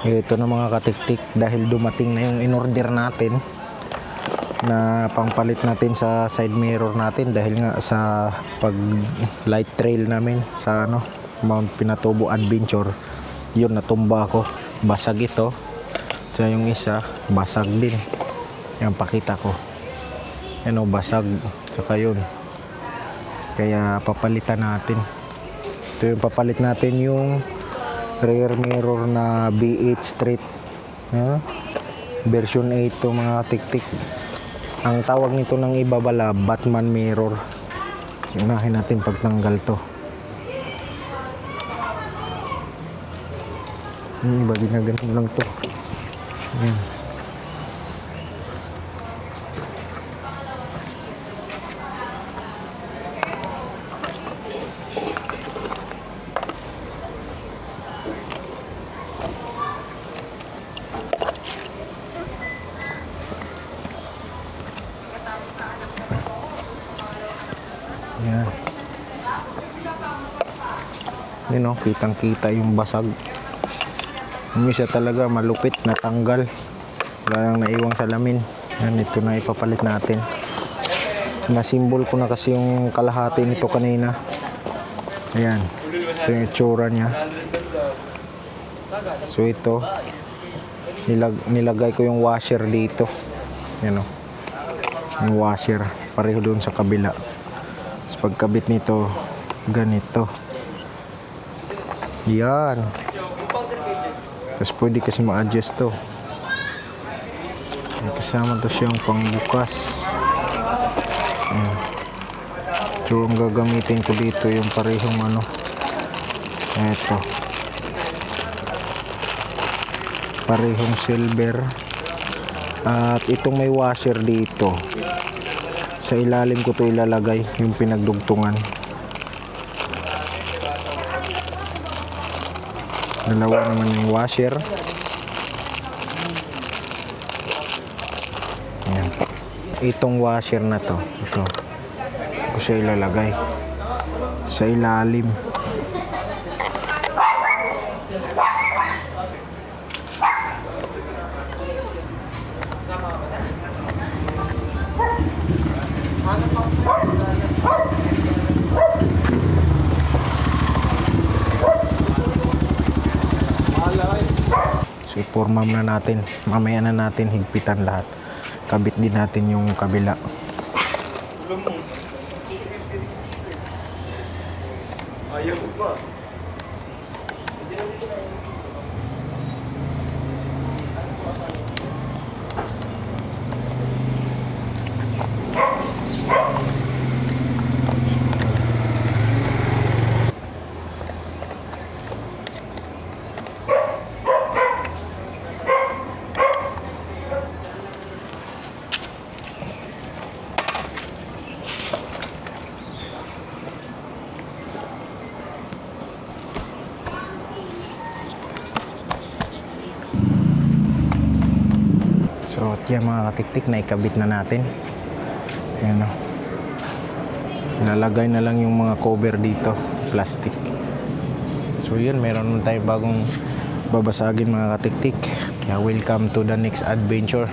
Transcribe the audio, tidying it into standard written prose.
Ito na mga katiktik, dahil dumating na yung in-order natin na pangpalit natin sa side mirror natin, dahil nga sa pag light trail namin sa Mount Pinatubo Adventure, yun natumba ako, basag ito. So yung isa basag din, yan pakita ko, yan basag, saka yun, kaya papalitan natin. Ito yung papalit natin, yung rear mirror na B8 straight, version 8 to mga tiktik. Ang tawag nito ng iba bala, Batman mirror. Unahin natin pagtanggal to. Yung iba ginaganon lang to. Ayan. Yan. Yun kitang kita yung basag. Yung isa talaga malupit, natanggal. Wala nang naiwang salamin. Yan, ito na ipapalit natin. Nasimbol ko na kasi yung kalahati nito kanina. Ayan. Ito yung itsura niya. So ito, nilagay ko yung washer dito. Yan yung washer. Pareho doon sa kabila. Tapos pagkabit nito, ganito. Yan. Tapos pwede kasi ma-adjust to. May kasama to siyang pangbukas. Yan. So ang gagamitin ko dito yung parehong eto. Parehong silver. At itong may washer dito, sa ilalim ko to ilalagay yung pinagdugtungan. Dalawa naman yung washer. Ayan. Itong washer na to, ito ko siya ilalagay sa ilalim. So ipormam na natin, mamaya na natin higpitan lahat. Kabit din natin yung kabila. Ayaw ba? So yan mga katiktik, naikabit na natin. Ayan lalagay na lang yung mga cover dito, plastic. So yun, meron tayong bagong babasagin mga katiktik. Kaya welcome to the next adventure.